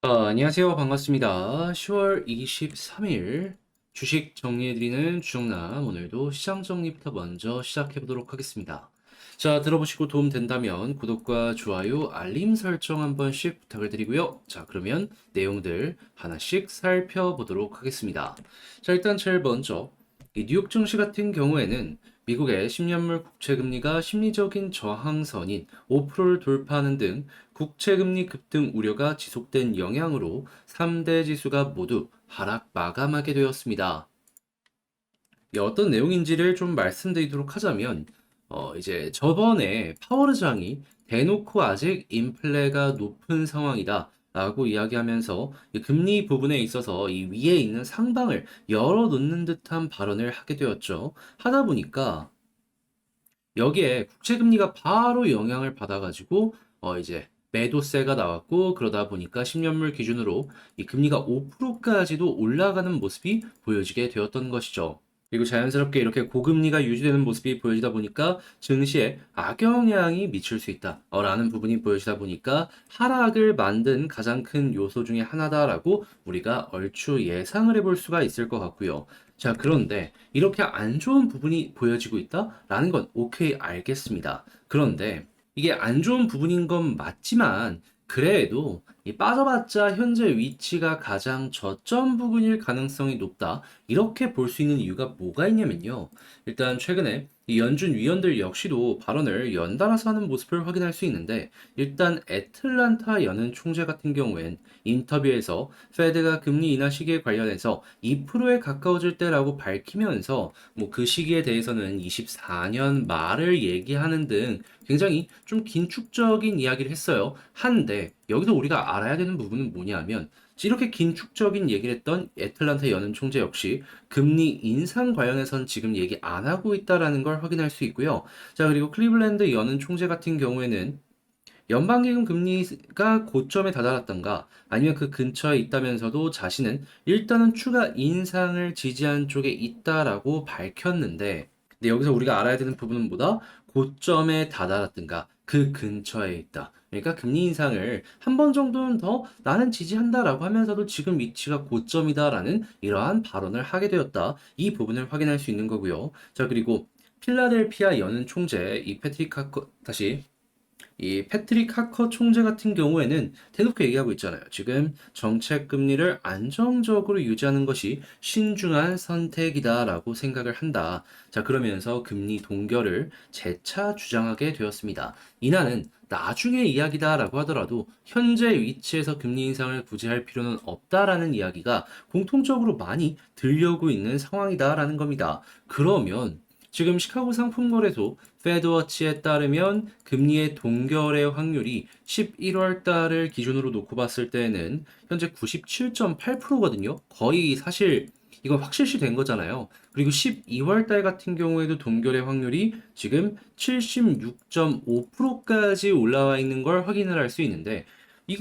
안녕하세요. 반갑습니다. 10월 23일 주식 정리해드리는 주정남. 오늘도 시장 정리부터 먼저 시작해보도록 하겠습니다. 자, 들어보시고 도움 된다면 구독과 좋아요, 알림 설정 한 번씩 부탁을 드리고요. 자, 그러면 내용들 하나씩 살펴보도록 하겠습니다. 자, 일단 제일 먼저 이 뉴욕 증시 같은 경우에는 미국의 10년물 국채금리가 심리적인 저항선인 5%를 돌파하는 등 국채금리 급등 우려가 지속된 영향으로 3대 지수가 모두 하락 마감하게 되었습니다. 어떤 내용인지를 좀 말씀드리도록 하자면, 이제 저번에 파월 의장이 대놓고 아직 인플레가 높은 상황이다 라고 이야기하면서 이 금리 부분에 있어서 이 위에 있는 상방을 열어놓는 듯한 발언을 하게 되었죠. 하다 보니까 여기에 국채금리가 바로 영향을 받아가지고 이제 매도세가 나왔고, 그러다 보니까 10년물 기준으로 이 금리가 5%까지도 올라가는 모습이 보여지게 되었던 것이죠. 그리고 자연스럽게 이렇게 고금리가 유지되는 모습이 보여지다 보니까 증시에 악영향이 미칠 수 있다 라는 부분이 보여지다 보니까 하락을 만든 가장 큰 요소 중에 하나다라고 우리가 얼추 예상을 해볼 수가 있을 것 같고요. 자, 그런데 이렇게 안 좋은 부분이 보여지고 있다라는 건 오케이, 알겠습니다. 그런데 이게 안 좋은 부분인 건 맞지만, 그래도 이 빠져봤자 현재 위치가 가장 저점 부분일 가능성이 높다, 이렇게 볼 수 있는 이유가 뭐가 있냐면요. 일단 최근에 이 연준 위원들 역시도 발언을 연달아서 하는 모습을 확인할 수 있는데, 일단 애틀란타 연은 총재 같은 경우엔 인터뷰에서 페드가 금리 인하 시기에 관련해서 2%에 가까워질 때라고 밝히면서 뭐 그 시기에 대해서는 24년 말을 얘기하는 등 굉장히 좀 긴축적인 이야기를 했어요. 한데 여기서 우리가 알아야 되는 부분은 뭐냐면, 이렇게 긴축적인 얘기를 했던 애틀란타 연은 총재 역시 금리 인상 관련해선 지금 얘기 안 하고 있다라는 걸 확인할 수 있고요. 자, 그리고 클리블랜드 연은 총재 같은 경우에는 연방기금 금리가 고점에 다다랐던가 아니면 그 근처에 있다면서도 자신은 일단은 추가 인상을 지지한 쪽에 있다라고 밝혔는데, 근데 여기서 우리가 알아야 되는 부분은 뭐다? 고점에 다다랐던가 그 근처에 있다. 그러니까 금리 인상을 한 번 정도는 더 나는 지지한다라고 하면서도 지금 위치가 고점이다라는 이러한 발언을 하게 되었다. 이 부분을 확인할 수 있는 거고요. 자, 그리고 필라델피아 연은 총재 이 패트릭 하커, 다시 이 패트릭 하커 총재 같은 경우에는 대놓고 얘기하고 있잖아요. 지금 정책 금리를 안정적으로 유지하는 것이 신중한 선택이다라고 생각을 한다. 자, 그러면서 금리 동결을 재차 주장하게 되었습니다. 이나는 나중에 이야기다라고 하더라도 현재 위치에서 금리 인상을 굳이 할 필요는 없다라는 이야기가 공통적으로 많이 들려오고 있는 상황이다라는 겁니다. 그러면 지금 시카고 상품거래소 페드워치에 따르면 금리의 동결의 확률이 11월 달을 기준으로 놓고 봤을 때는 현재 97.8%거든요. 거의 사실 이건 확실시 된 거잖아요. 그리고 12월 달 같은 경우에도 동결의 확률이 지금 76.5%까지 올라와 있는 걸 확인을 할 수 있는데, 이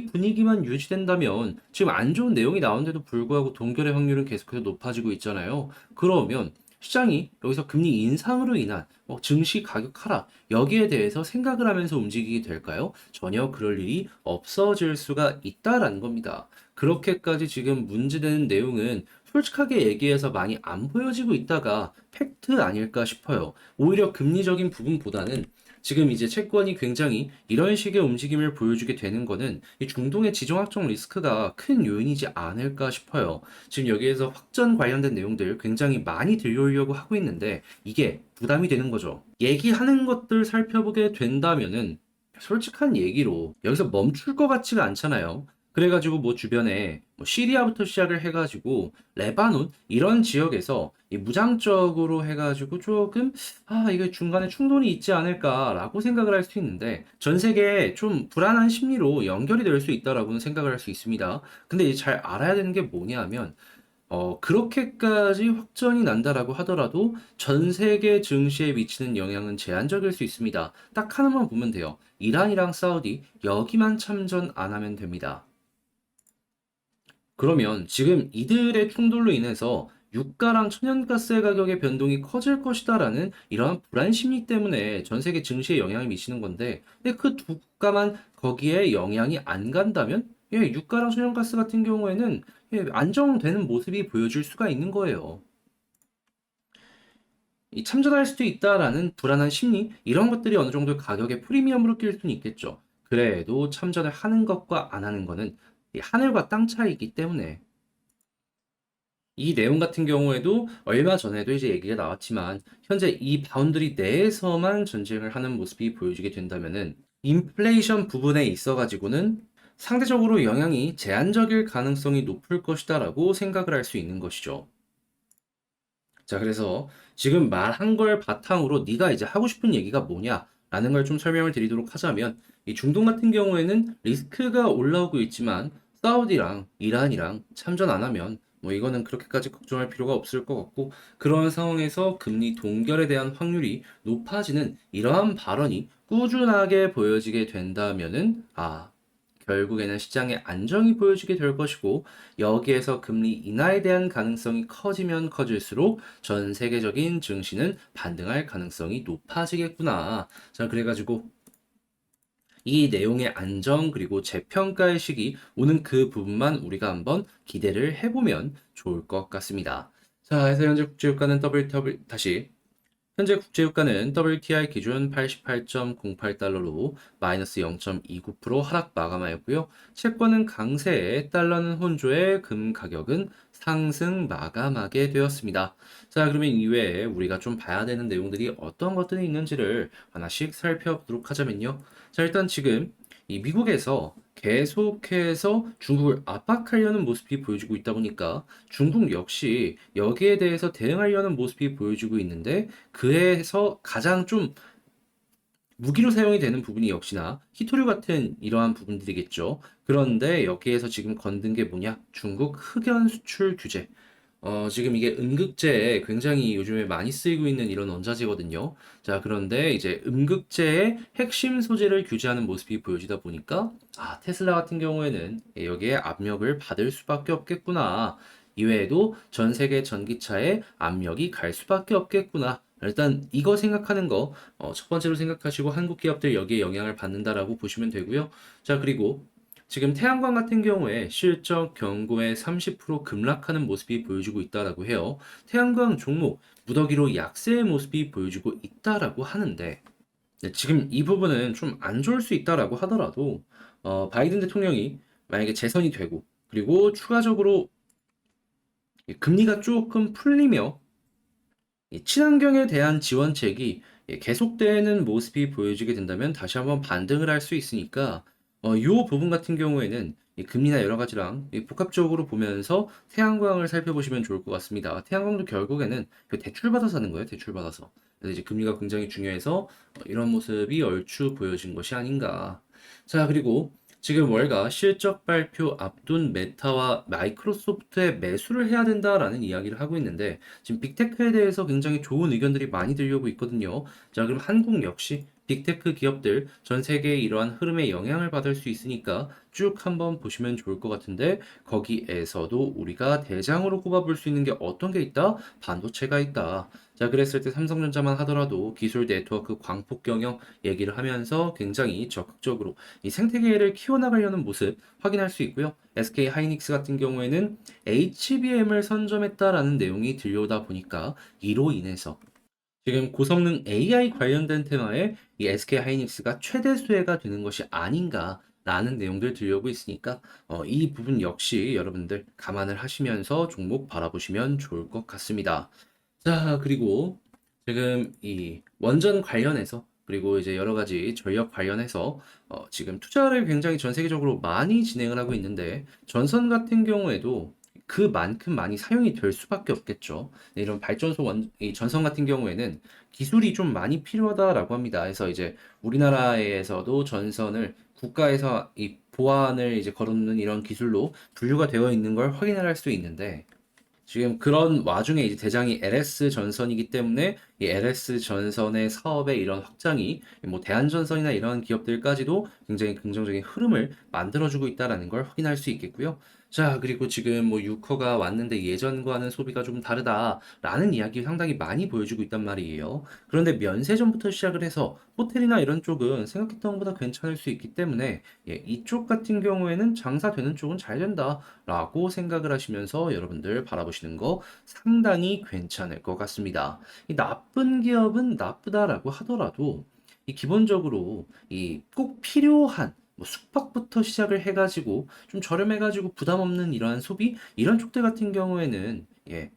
분위기만 유지된다면 지금 안 좋은 내용이 나오는데도 불구하고 동결의 확률은 계속해서 높아지고 있잖아요. 그러면 시장이 여기서 금리 인상으로 인한 증시 가격 하락, 여기에 대해서 생각을 하면서 움직이게 될까요? 전혀 그럴 일이 없어질 수가 있다라는 겁니다. 그렇게까지 지금 문제되는 내용은 솔직하게 얘기해서 많이 안 보여지고 있다가 팩트 아닐까 싶어요. 오히려 금리적인 부분보다는 지금 이제 채권이 굉장히 이런 식의 움직임을 보여주게 되는 거는 이 중동의 지정학적 리스크가 큰 요인이지 않을까 싶어요. 지금 여기에서 확전 관련된 내용들 굉장히 많이 들려오려고 하고 있는데 이게 부담이 되는 거죠. 얘기하는 것들 살펴보게 된다면은 솔직한 얘기로 여기서 멈출 것 같지가 않잖아요. 그래가지고 뭐 주변에 뭐 시리아부터 시작을 해가지고 레바논 이런 지역에서 이 무장적으로 해가지고 조금 이게 중간에 충돌이 있지 않을까라고 생각을 할 수 있는데, 전 세계에 좀 불안한 심리로 연결이 될 수 있다라고는 생각을 할 수 있습니다. 근데 이제 잘 알아야 되는 게 뭐냐면 그렇게까지 확전이 난다라고 하더라도 전 세계 증시에 미치는 영향은 제한적일 수 있습니다. 딱 하나만 보면 돼요. 이란이랑 사우디 여기만 참전 안 하면 됩니다. 그러면 지금 이들의 충돌로 인해서 유가랑 천연가스의 가격의 변동이 커질 것이다라는 이러한 불안 심리 때문에 전 세계 증시에 영향을 미치는 건데, 근데 그 두 국가만 거기에 영향이 안 간다면 예, 유가랑 천연가스 같은 경우에는 예, 안정되는 모습이 보여줄 수가 있는 거예요. 이 참전할 수도 있다라는 불안한 심리, 이런 것들이 어느 정도 가격의 프리미엄으로 낄 수는 있겠죠. 그래도 참전을 하는 것과 안 하는 거는 이 하늘과 땅 차이이기 때문에 이 내용 같은 경우에도 얼마 전에도 이제 얘기가 나왔지만 현재 이 바운더리 내에서만 전쟁을 하는 모습이 보여지게 된다면은 인플레이션 부분에 있어 가지고는 상대적으로 영향이 제한적일 가능성이 높을 것이다라고 생각을 할 수 있는 것이죠. 자, 그래서 지금 말한 걸 바탕으로 네가 이제 하고 싶은 얘기가 뭐냐라는 걸 좀 설명을 드리도록 하자면 이 중동 같은 경우에는 리스크가 올라오고 있지만 사우디랑 이란이랑 참전 안 하면 뭐 이거는 그렇게까지 걱정할 필요가 없을 것 같고 그런 상황에서 금리 동결에 대한 확률이 높아지는 이러한 발언이 꾸준하게 보여지게 된다면은 결국에는 시장의 안정이 보여지게 될 것이고 여기에서 금리 인하에 대한 가능성이 커지면 커질수록 전 세계적인 증시는 반등할 가능성이 높아지겠구나. 자, 그래가지고 이 내용의 안정 그리고 재평가의 시기 오는 그 부분만 우리가 한번 기대를 해보면 좋을 것 같습니다. 자, 그래서 현재 국제유가는 다시 현재 국제유가는 WTI 기준 88.08달러로 마이너스 0.29% 하락 마감하였고요. 채권은 강세에 달러는 혼조에 금 가격은 상승 마감하게 되었습니다. 자, 그러면 이외에 우리가 좀 봐야 되는 내용들이 어떤 것들이 있는지를 하나씩 살펴보도록 하자면요. 자, 일단 지금 이 미국에서 계속해서 중국을 압박하려는 모습이 보여지고 있다 보니까 중국 역시 여기에 대해서 대응하려는 모습이 보여지고 있는데 그에서 가장 좀 무기로 사용이 되는 부분이 역시나 히토류 같은 이러한 부분들이겠죠. 그런데 여기에서 지금 건든 게 뭐냐? 중국 흑연 수출 규제. 지금 이게 음극재에 굉장히 요즘에 많이 쓰이고 있는 이런 원자재거든요. 자, 그런데 이제 음극재의 핵심 소재를 규제하는 모습이 보여지다 보니까, 테슬라 같은 경우에는 여기에 압력을 받을 수밖에 없겠구나. 이외에도 전 세계 전기차에 압력이 갈 수밖에 없겠구나. 일단 이거 생각하는 거, 첫 번째로 생각하시고 한국 기업들 여기에 영향을 받는다라고 보시면 되고요. 자, 그리고 지금 태양광 같은 경우에 실적 경고에 30% 급락하는 모습이 보여지고 있다라고 해요. 태양광 종목 무더기로 약세의 모습이 보여지고 있다라고 하는데 네, 지금 이 부분은 좀 안 좋을 수 있다라고 하더라도 바이든 대통령이 만약에 재선이 되고 그리고 추가적으로 이 금리가 조금 풀리며 이 친환경에 대한 지원책이 계속되는 모습이 보여지게 된다면 다시 한번 반등을 할 수 있으니까 요 부분 같은 경우에는 이 금리나 여러 가지랑 이 복합적으로 보면서 태양광을 살펴보시면 좋을 것 같습니다. 태양광도 결국에는 그 대출받아서 하는 거예요. 대출받아서. 그래서 이제 금리가 굉장히 중요해서 이런 모습이 얼추 보여진 것이 아닌가. 자, 그리고 지금 월가 실적 발표 앞둔 메타와 마이크로소프트에 매수를 해야 된다라는 이야기를 하고 있는데 지금 빅테크에 대해서 굉장히 좋은 의견들이 많이 들려오고 있거든요. 자, 그럼 한국 역시 빅테크 기업들 전 세계의 이러한 흐름에 영향을 받을 수 있으니까 쭉 한번 보시면 좋을 것 같은데 거기에서도 우리가 대장으로 꼽아볼 수 있는 게 어떤 게 있다? 반도체가 있다. 자, 그랬을 때 삼성전자만 하더라도 기술 네트워크 광폭 경영 얘기를 하면서 굉장히 적극적으로 이 생태계를 키워나가려는 모습 확인할 수 있고요. SK 하이닉스 같은 경우에는 HBM을 선점했다라는 내용이 들려오다 보니까 이로 인해서 지금 고성능 AI 관련된 테마에 이 SK 하이닉스가 최대 수혜가 되는 것이 아닌가라는 내용들 들려오고 있으니까 이 부분 역시 여러분들 감안을 하시면서 종목 바라보시면 좋을 것 같습니다. 자, 그리고 지금 이 원전 관련해서 그리고 이제 여러 가지 전력 관련해서 지금 투자를 굉장히 전 세계적으로 많이 진행을 하고 있는데 전선 같은 경우에도 그만큼 많이 사용이 될 수밖에 없겠죠. 네, 이런 이 전선 같은 경우에는 기술이 좀 많이 필요하다라고 합니다. 그래서 이제 우리나라에서도 전선을 국가에서 이 보안을 이제 걸어놓는 이런 기술로 분류가 되어 있는 걸 확인을 할 수 있는데 지금 그런 와중에 이제 대장이 LS 전선이기 때문에 이 LS 전선의 사업의 이런 확장이 뭐 대한전선이나 이런 기업들까지도 굉장히 긍정적인 흐름을 만들어주고 있다라는 걸 확인할 수 있겠고요. 자, 그리고 지금 뭐 유커가 왔는데 예전과는 소비가 좀 다르다라는 이야기 상당히 많이 보여주고 있단 말이에요. 그런데 면세점부터 시작을 해서 호텔이나 이런 쪽은 생각했던 것보다 괜찮을 수 있기 때문에 이쪽 같은 경우에는 장사되는 쪽은 잘 된다라고 생각을 하시면서 여러분들 바라보시는 거 상당히 괜찮을 것 같습니다. 이 나쁜 기업은 나쁘다라고 하더라도 이 기본적으로 이 꼭 필요한 뭐 숙박부터 시작을 해가지고 좀 저렴해가지고 부담 없는 이러한 소비 이런 쪽들 같은 경우에는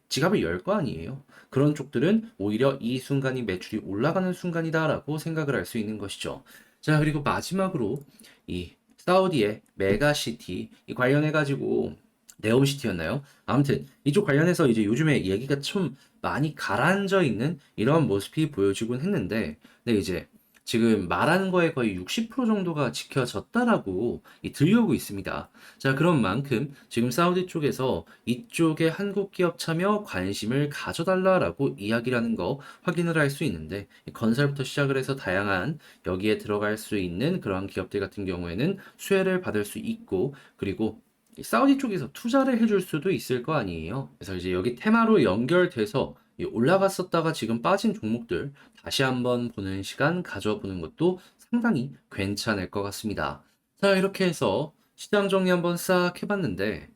지갑을 열 거 아니에요. 그런 쪽들은 오히려 이 순간이 매출이 올라가는 순간이다라고 생각을 할 수 있는 것이죠. 자, 그리고 마지막으로 이 사우디의 메가시티 이 관련해가지고 네옴시티였나요? 아무튼 이쪽 관련해서 이제 요즘에 얘기가 좀 많이 가라앉아 있는 이런 모습이 보여지곤 했는데, 근데 이제 지금 말하는 거에 거의 60% 정도가 지켜졌다라고 들려오고 있습니다. 자, 그런 만큼 지금 사우디 쪽에서 이쪽에 한국 기업 참여 관심을 가져달라라고 이야기를 하는 거 확인을 할 수 있는데, 이 건설부터 시작을 해서 다양한 여기에 들어갈 수 있는 그러한 기업들 같은 경우에는 수혜를 받을 수 있고, 그리고 이 사우디 쪽에서 투자를 해줄 수도 있을 거 아니에요. 그래서 이제 여기 테마로 연결돼서 이 올라갔었다가 지금 빠진 종목들 다시 한번 보는 시간 가져보는 것도 상당히 괜찮을 것 같습니다. 자, 이렇게 해서 시장 정리 한번 싹 해봤는데,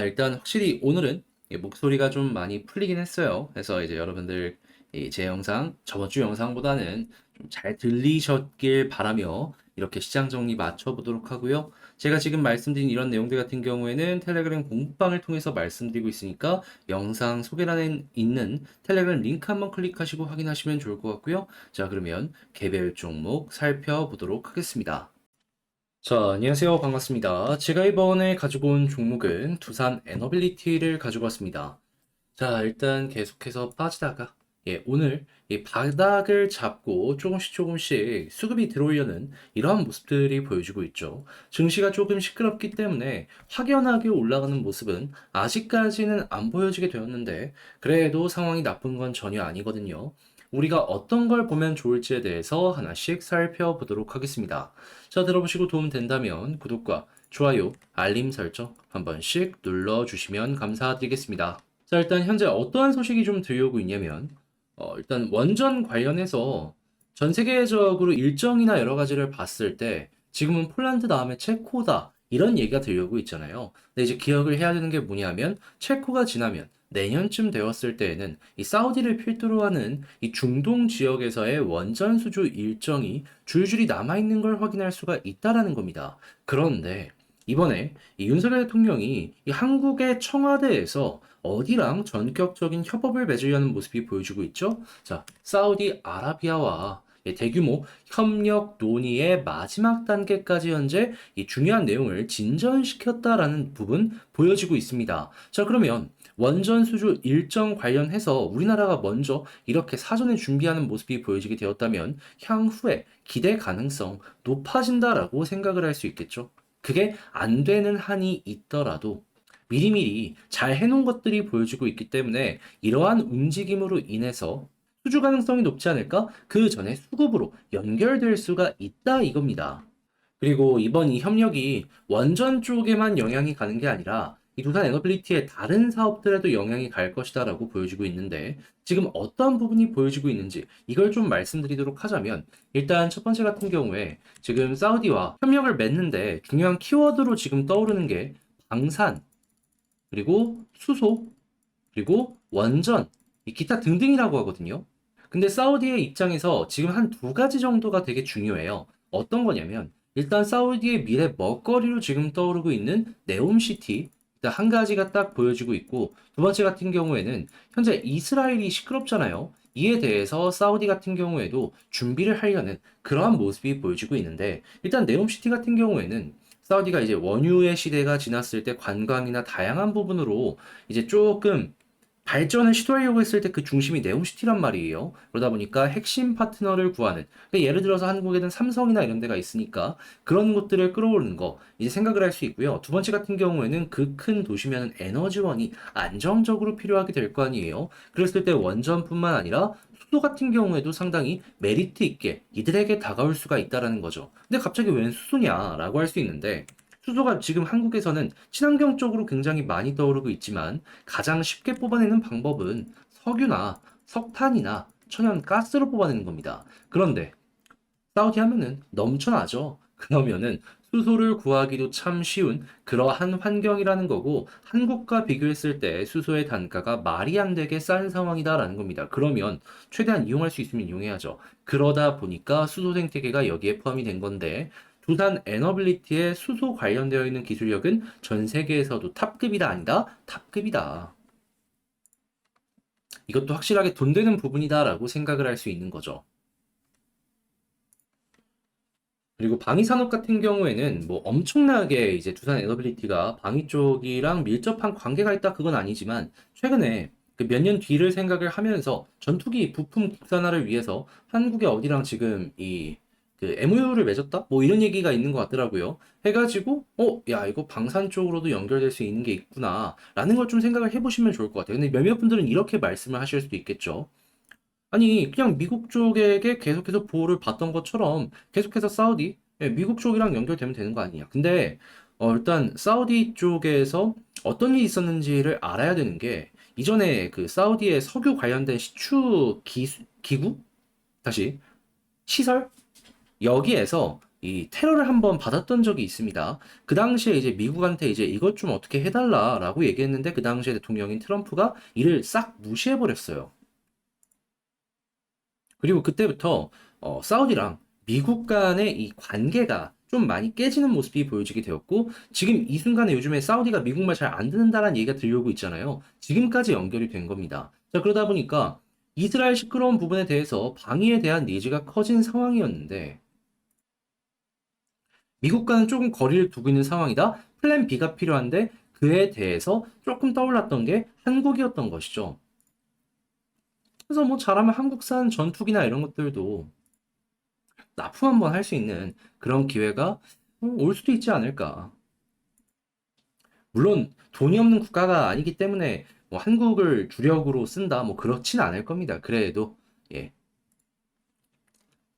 일단 확실히 오늘은 목소리가 좀 많이 풀리긴 했어요. 그래서 이제 여러분들 제 영상, 저번 주 영상보다는 좀 잘 들리셨길 바라며 이렇게 시장 정리 맞춰보도록 하고요. 제가 지금 말씀드린 이런 내용들 같은 경우에는 텔레그램 공부방을 통해서 말씀드리고 있으니까 영상 소개란에 있는 텔레그램 링크 한번 클릭하시고 확인하시면 좋을 것 같고요. 자, 그러면 개별 종목 살펴보도록 하겠습니다. 자, 안녕하세요. 반갑습니다. 제가 이번에 가지고 온 종목은 두산 에너빌리티를 가지고 왔습니다. 자, 일단 계속해서 빠지다가 오늘 이 바닥을 잡고 조금씩 조금씩 수급이 들어오려는 이러한 모습들이 보여지고 있죠. 증시가 조금 시끄럽기 때문에 확연하게 올라가는 모습은 아직까지는 안 보여지게 되었는데, 그래도 상황이 나쁜 건 전혀 아니거든요. 우리가 어떤 걸 보면 좋을지에 대해서 하나씩 살펴보도록 하겠습니다. 자, 들어보시고 도움 된다면 구독과 좋아요, 알림 설정 한 번씩 눌러주시면 감사드리겠습니다. 자, 일단 현재 어떠한 소식이 좀 들려오고 있냐면, 일단 원전 관련해서 전 세계적으로 일정이나 여러 가지를 봤을 때 지금은 폴란드 다음에 체코다 이런 얘기가 들려오고 있잖아요. 근데 이제 기억을 해야 되는 게 뭐냐면 체코가 지나면 내년쯤 되었을 때에는 이 사우디를 필두로 하는 이 중동 지역에서의 원전 수주 일정이 줄줄이 남아있는 걸 확인할 수가 있다라는 겁니다. 그런데 이번에 이 윤석열 대통령이 이 한국의 청와대에서 어디랑 전격적인 협업을 맺으려는 모습이 보여지고 있죠? 자, 사우디아라비아와 대규모 협력 논의의 마지막 단계까지 현재 이 중요한 내용을 진전시켰다라는 부분 보여지고 있습니다. 자, 그러면 원전 수주 일정 관련해서 우리나라가 먼저 이렇게 사전에 준비하는 모습이 보여지게 되었다면 향후에 기대 가능성 높아진다라고 생각을 할 수 있겠죠. 그게 안 되는 한이 있더라도 미리미리 잘 해놓은 것들이 보여지고 있기 때문에 이러한 움직임으로 인해서 수주 가능성이 높지 않을까? 그 전에 수급으로 연결될 수가 있다 이겁니다. 그리고 이번 이 협력이 원전 쪽에만 영향이 가는 게 아니라 이 두산 에너빌리티의 다른 사업들에도 영향이 갈 것이다라고 보여지고 있는데, 지금 어떠한 부분이 보여지고 있는지 이걸 좀 말씀드리도록 하자면, 일단 첫 번째 같은 경우에 지금 사우디와 협력을 맺는데 중요한 키워드로 지금 떠오르는 게 방산, 그리고 수소, 그리고 원전, 이 기타 등등이라고 하거든요. 근데 사우디의 입장에서 지금 한 두 가지 정도가 되게 중요해요. 어떤 거냐면, 일단 사우디의 미래 먹거리로 지금 떠오르고 있는 네옴시티, 일단 한 가지가 딱 보여지고 있고, 두 번째 같은 경우에는 현재 이스라엘이 시끄럽잖아요. 이에 대해서 사우디 같은 경우에도 준비를 하려는 그러한 모습이 보여지고 있는데, 일단 네옴시티 같은 경우에는 사우디가 이제 원유의 시대가 지났을 때 관광이나 다양한 부분으로 이제 조금 발전을 시도하려고 했을 때 그 중심이 네옴시티란 말이에요. 그러다 보니까 핵심 파트너를 구하는, 그러니까 예를 들어서 한국에는 삼성이나 이런 데가 있으니까 그런 것들을 끌어오르는 거 이제 생각을 할 수 있고요. 두 번째 같은 경우에는 그 큰 도시면 에너지원이 안정적으로 필요하게 될 거 아니에요. 그랬을 때 원전뿐만 아니라 수도 같은 경우에도 상당히 메리트 있게 이들에게 다가올 수가 있다라는 거죠. 근데 갑자기 웬 수소냐라고 할 수 있는데, 수소가 지금 한국에서는 친환경 쪽으로 굉장히 많이 떠오르고 있지만 가장 쉽게 뽑아내는 방법은 석유나 석탄이나 천연가스로 뽑아내는 겁니다. 그런데 사우디 하면은 넘쳐나죠. 그러면은 수소를 구하기도 참 쉬운 그러한 환경이라는 거고 한국과 비교했을 때 수소의 단가가 말이 안 되게 싼 상황이다라는 겁니다. 그러면 최대한 이용할 수 있으면 이용해야죠. 그러다 보니까 수소 생태계가 여기에 포함이 된 건데 두산 에너빌리티의 수소 관련되어 있는 기술력은 전 세계에서도 탑급이다 아니다? 탑급이다. 이것도 확실하게 돈 되는 부분이다라고 생각을 할 수 있는 거죠. 그리고 방위 산업 같은 경우에는 뭐 엄청나게 이제 두산 에너빌리티가 방위 쪽이랑 밀접한 관계가 있다 그건 아니지만 최근에 그 몇 년 뒤를 생각을 하면서 전투기 부품 국산화를 위해서 한국의 어디랑 지금 이 그 MOU를 맺었다? 뭐 이런 얘기가 있는 것 같더라고요. 해가지고 야 이거 방산 쪽으로도 연결될 수 있는 게 있구나 라는 걸 좀 생각을 해보시면 좋을 것 같아요. 근데 몇몇 분들은 이렇게 말씀을 하실 수도 있겠죠. 아니, 그냥 미국 쪽에게 계속해서 보호를 받던 것처럼 계속해서 사우디, 미국 쪽이랑 연결되면 되는 거 아니냐. 근데, 일단 사우디 쪽에서 어떤 일이 있었는지를 알아야 되는 게, 이전에 그 사우디의 석유 관련된 기구? 다시, 시설? 여기에서 이 테러를 한번 받았던 적이 있습니다. 그 당시에 이제 미국한테 이제 이것 좀 어떻게 해달라라고 얘기했는데, 그 당시에 대통령인 트럼프가 이를 싹 무시해버렸어요. 그리고 그때부터 사우디랑 미국 간의 이 관계가 좀 많이 깨지는 모습이 보여지게 되었고 지금 이 순간에 요즘에 사우디가 미국 말 잘 안 듣는다는 얘기가 들려오고 있잖아요. 지금까지 연결이 된 겁니다. 자, 그러다 보니까 이스라엘 시끄러운 부분에 대해서 방위에 대한 니즈가 커진 상황이었는데 미국과는 조금 거리를 두고 있는 상황이다. 플랜 B가 필요한데 그에 대해서 조금 떠올랐던 게 한국이었던 것이죠. 그래서 뭐 잘하면 한국산 전투기나 이런 것들도 납품 한번 할 수 있는 그런 기회가 올 수도 있지 않을까. 물론 돈이 없는 국가가 아니기 때문에 뭐 한국을 주력으로 쓴다 뭐 그렇진 않을 겁니다. 그래도 예.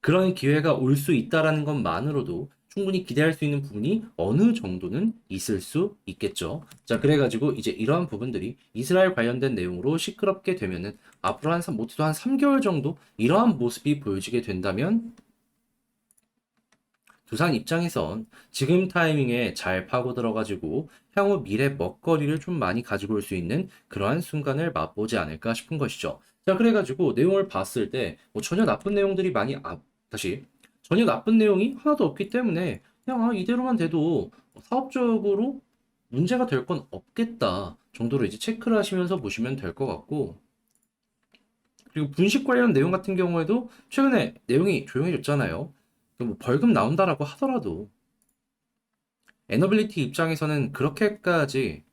그런 기회가 올 수 있다라는 것만으로도 충분히 기대할 수 있는 부분이 어느 정도는 있을 수 있겠죠. 자, 그래가지고 이제 이러한 부분들이 이스라엘 관련된 내용으로 시끄럽게 되면은 앞으로 못해도 한 3개월 정도 이러한 모습이 보여지게 된다면 두산 입장에선 지금 타이밍에 잘 파고 들어가지고 향후 미래 먹거리를 좀 많이 가지고 올 수 있는 그러한 순간을 맛보지 않을까 싶은 것이죠. 자, 그래가지고 내용을 봤을 때 뭐 전혀 나쁜 내용들이 다시 전혀 나쁜 내용이 하나도 없기 때문에 그냥 이대로만 돼도 사업적으로 문제가 될 건 없겠다 정도로 이제 체크를 하시면서 보시면 될 것 같고 그리고 분식 관련 내용 같은 경우에도 최근에 내용이 조용해졌잖아요. 뭐 벌금 나온다라고 하더라도 에너빌리티 입장에서는 그렇게까지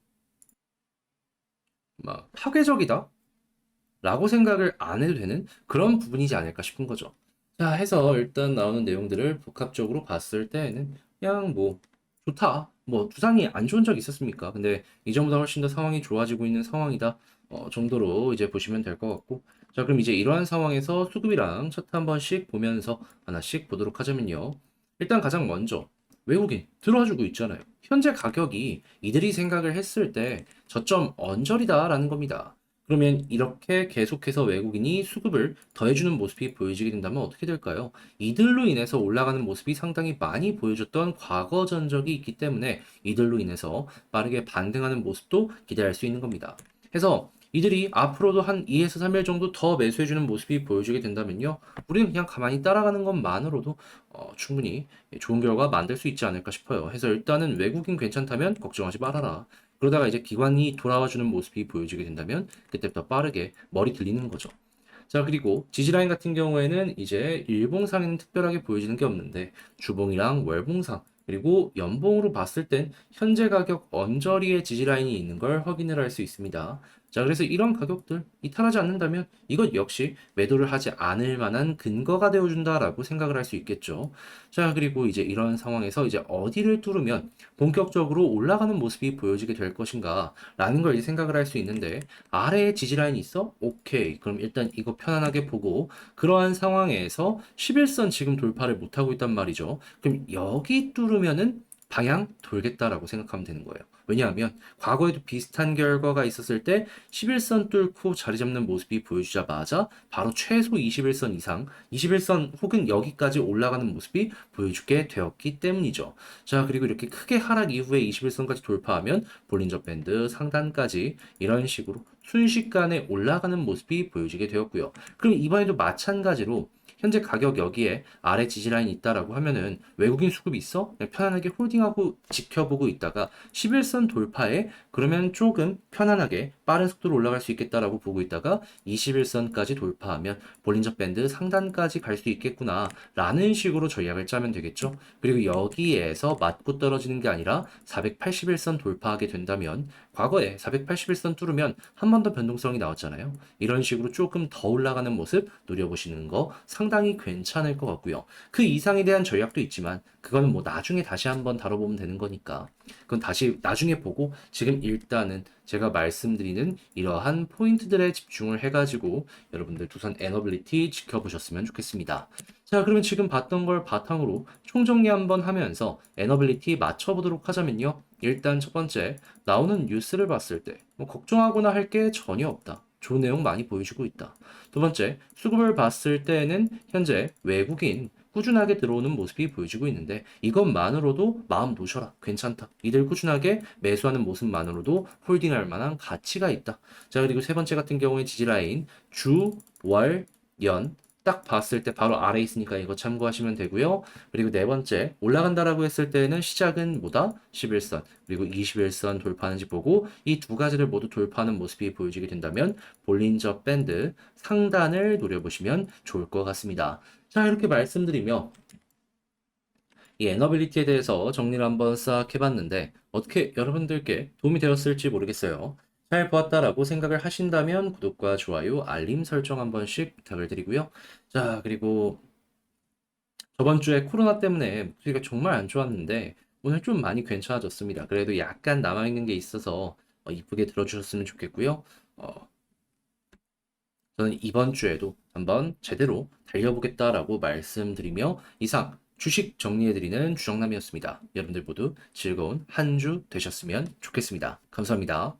막 파괴적이다? 라고 생각을 안 해도 되는 그런 부분이지 않을까 싶은 거죠. 자, 해서 일단 나오는 내용들을 복합적으로 봤을 때는 그냥 뭐 좋다. 뭐 두산이 안 좋은 적 있었습니까? 근데 이전보다 훨씬 더 상황이 좋아지고 있는 상황이다. 정도로 이제 보시면 될 것 같고. 자, 그럼 이제 이러한 상황에서 수급이랑 차트 한 번씩 보면서 하나씩 보도록 하자면요. 일단 가장 먼저 외국인 들어와주고 있잖아요. 현재 가격이 이들이 생각을 했을 때 저점 언저리다라는 겁니다. 그러면 이렇게 계속해서 외국인이 수급을 더해주는 모습이 보여지게 된다면 어떻게 될까요? 이들로 인해서 올라가는 모습이 상당히 많이 보여줬던 과거 전적이 있기 때문에 이들로 인해서 빠르게 반등하는 모습도 기대할 수 있는 겁니다. 해서 이들이 앞으로도 한 2에서 3일 정도 더 매수해주는 모습이 보여주게 된다면요. 우리는 그냥 가만히 따라가는 것만으로도 충분히 좋은 결과 만들 수 있지 않을까 싶어요. 해서 일단은 외국인 괜찮다면 걱정하지 말아라. 그러다가 이제 기관이 돌아와 주는 모습이 보여지게 된다면 그때부터 빠르게 머리 들리는 거죠. 자, 그리고 지지라인 같은 경우에는 이제 일봉상에는 특별하게 보여지는 게 없는데 주봉이랑 월봉상 그리고 연봉으로 봤을 땐 현재 가격 언저리의 지지라인이 있는 걸 확인을 할 수 있습니다. 자, 그래서 이런 가격들 이탈하지 않는다면 이것 역시 매도를 하지 않을 만한 근거가 되어준다라고 생각을 할 수 있겠죠. 자, 그리고 이제 이런 상황에서 이제 어디를 뚫으면 본격적으로 올라가는 모습이 보여지게 될 것인가 라는 걸 이제 생각을 할 수 있는데 아래에 지지라인이 있어? 오케이. 그럼 일단 이거 편안하게 보고 그러한 상황에서 11선 지금 돌파를 못하고 있단 말이죠. 그럼 여기 뚫으면은 방향 돌겠다라고 생각하면 되는 거예요. 왜냐하면 과거에도 비슷한 결과가 있었을 때 11선 뚫고 자리 잡는 모습이 보여주자마자 바로 최소 21선 이상, 21선 혹은 여기까지 올라가는 모습이 보여주게 되었기 때문이죠. 자, 그리고 이렇게 크게 하락 이후에 21선까지 돌파하면 볼린저 밴드 상단까지 이런 식으로 순식간에 올라가는 모습이 보여지게 되었고요. 그럼 이번에도 마찬가지로 현재 가격 여기에 아래 지지라인이 있다라고 하면은 외국인 수급이 있어? 그냥 편안하게 홀딩하고 지켜보고 있다가 11선 돌파에 그러면 조금 편안하게 빠른 속도로 올라갈 수 있겠다라고 보고 있다가 21선까지 돌파하면 볼린저 밴드 상단까지 갈 수 있겠구나 라는 식으로 전략을 짜면 되겠죠. 그리고 여기에서 맞고 떨어지는 게 아니라 481선 돌파하게 된다면 과거에 481선 뚫으면 한 번 더 변동성이 나왔잖아요. 이런 식으로 조금 더 올라가는 모습 노려보시는 거 상당히 괜찮을 것 같고요. 그 이상에 대한 전략도 있지만 그거는 뭐 나중에 다시 한번 다뤄보면 되는 거니까 그건 다시 나중에 보고 지금 일단은 제가 말씀드리는 이러한 포인트들에 집중을 해가지고 여러분들 두산 에너빌리티 지켜보셨으면 좋겠습니다. 자, 그러면 지금 봤던 걸 바탕으로 총정리 한번 하면서 에너빌리티 맞춰보도록 하자면요. 일단 첫 번째, 나오는 뉴스를 봤을 때 뭐 걱정하거나 할 게 전혀 없다. 좋은 내용 많이 보여주고 있다. 두 번째, 수급을 봤을 때는 현재 외국인 꾸준하게 들어오는 모습이 보여지고 있는데 이것만으로도 마음 놓으셔라. 괜찮다. 이들 꾸준하게 매수하는 모습만으로도 홀딩할 만한 가치가 있다. 자, 그리고 세 번째 같은 경우에 지지라인 주, 월, 연 딱 봤을 때 바로 아래 있으니까 이거 참고하시면 되고요. 그리고 네 번째, 올라간다라고 했을 때는 시작은 뭐다? 11선, 그리고 21선 돌파하는지 보고 이 두 가지를 모두 돌파하는 모습이 보여지게 된다면 볼린저 밴드 상단을 노려보시면 좋을 것 같습니다. 자, 이렇게 말씀드리며 이 에너빌리티에 대해서 정리를 한번 싹 해봤는데 어떻게 여러분들께 도움이 되었을지 모르겠어요. 잘 보았다라고 생각을 하신다면 구독과 좋아요, 알림 설정 한 번씩 부탁을 드리고요. 자, 그리고 저번 주에 코로나 때문에 목소리가 정말 안 좋았는데 오늘 좀 많이 괜찮아졌습니다. 그래도 약간 남아있는 게 있어서 이쁘게 들어주셨으면 좋겠고요. 어, 저는 이번 주에도 한번 제대로 달려보겠다라고 말씀드리며 이상 주식 정리해드리는 주정남이었습니다. 여러분들 모두 즐거운 한 주 되셨으면 좋겠습니다. 감사합니다.